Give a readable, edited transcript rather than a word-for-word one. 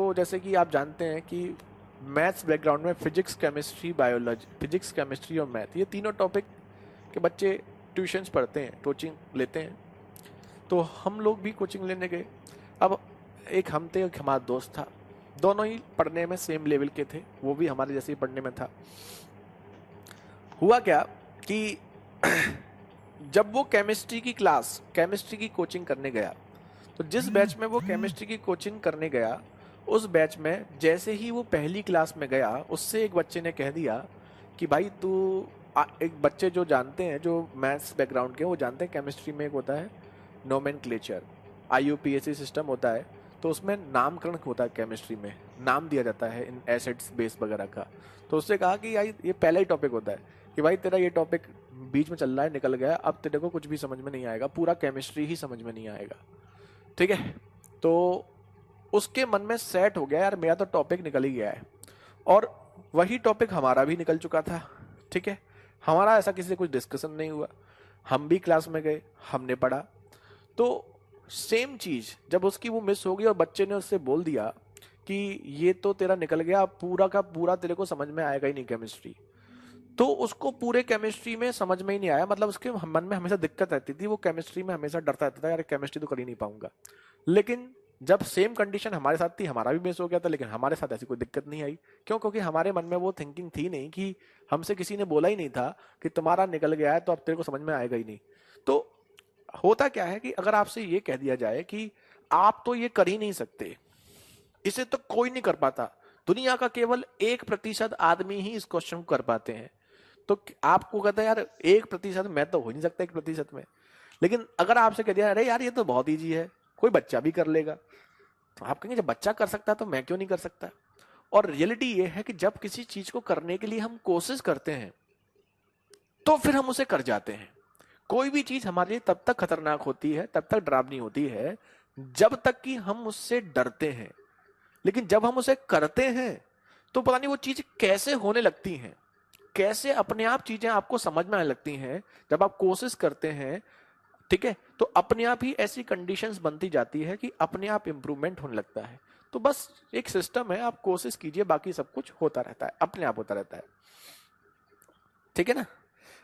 तो जैसे कि आप जानते हैं कि मैथ्स बैकग्राउंड में physics chemistry biology, physics chemistry और मैथ, ये तीनों टॉपिक के बच्चे ट्यूशन्स पढ़ते हैं, कोचिंग लेते हैं। तो हम लोग भी कोचिंग लेने गए। अब एक हम थे, एक हमारा दोस्त था, दोनों ही पढ़ने में सेम लेवल के थे, वो भी हमारे जैसे ही पढ़ने में था। हुआ क्या कि जब वो केमिस्ट्री की कोचिंग करने गया, तो जिस बैच में वो केमिस्ट्री की कोचिंग करने गया, उस बैच में जैसे ही वो पहली क्लास में गया, उससे एक बच्चे ने कह दिया कि भाई तू एक बच्चे जो जानते हैं, जो मैथ्स बैकग्राउंड के, वो जानते हैं केमिस्ट्री में एक होता है नोमेनक्लेचर, आईयूपीएसी सिस्टम होता है। तो उसमें नामकरण होता है, केमिस्ट्री में नाम दिया जाता है इन एसिड्स बेस वगैरह का। तो उससे कहा कि यार ये पहला ही टॉपिक होता है कि भाई तेरा ये टॉपिक बीच में चल रहा है, निकल गया, अब तेरे को कुछ भी समझ में नहीं आएगा, पूरा केमिस्ट्री ही समझ में नहीं आएगा। ठीक है, तो उसके मन में सेट हो गया यार मेरा तो टॉपिक निकल ही गया है, और वही टॉपिक हमारा भी निकल चुका था। ठीक है, हमारा ऐसा किसी से कुछ डिस्कशन नहीं हुआ, हम भी क्लास में गए, हमने पढ़ा। तो सेम चीज जब उसकी वो मिस हो गई और बच्चे ने उससे बोल दिया कि ये तो तेरा निकल गया, पूरा का पूरा तेरे को समझ में आएगा ही नहीं केमिस्ट्री, तो उसको पूरे केमिस्ट्री में समझ में ही नहीं आया। मतलब उसके मन में हमेशा दिक्कत रहती थी, वो केमिस्ट्री में हमेशा डरता रहता था यार केमिस्ट्री तो कर ही नहीं पाऊंगा। लेकिन जब सेम कंडीशन हमारे साथ थी, हमारा भी मिस हो गया था, लेकिन हमारे साथ ऐसी कोई दिक्कत नहीं आई। क्यों? क्योंकि हमारे मन में वो थिंकिंग थी नहीं, कि हमसे किसी ने बोला ही नहीं था कि तुम्हारा निकल गया है तो अब तेरे को समझ में आएगा ही नहीं। तो होता क्या है कि अगर आपसे ये कह दिया जाए कि आप तो ये कर ही नहीं सकते, इसे तो कोई नहीं कर पाता, दुनिया का केवल 1% आदमी ही इस क्वेश्चन को कर पाते हैं, तो आपको कहता है यार 1%, मैं तो हो नहीं सकता 1% में। लेकिन अगर आपसे कह दिया अरे यार ये तो बहुत ईजी है, कोई बच्चा भी कर लेगा, तो आप कहेंगे जब बच्चा कर सकता है तो मैं क्यों नहीं कर सकता। और रियलिटी ये है कि जब किसी चीज को करने के लिए हम कोशिश करते हैं, तो फिर हम उसे कर जाते हैं। कोई भी चीज हमारे लिए तब तक खतरनाक होती है, तब तक डरावनी होती है, जब तक कि हम उससे डरते हैं। लेकिन जब हम उसे करते हैं, तो पता नहीं वो चीज कैसे होने लगती हैं, कैसे अपने आप चीजें आपको समझ में आने लगती हैं जब आप कोशिश करते हैं। ठीक है, तो अपने आप ही ऐसी कंडीशंस बनती जाती है कि अपने आप इंप्रूवमेंट होने लगता है। तो बस एक सिस्टम है, आप कोशिश कीजिए, बाकी सब कुछ होता रहता है, अपने आप होता रहता है। ठीक है ना।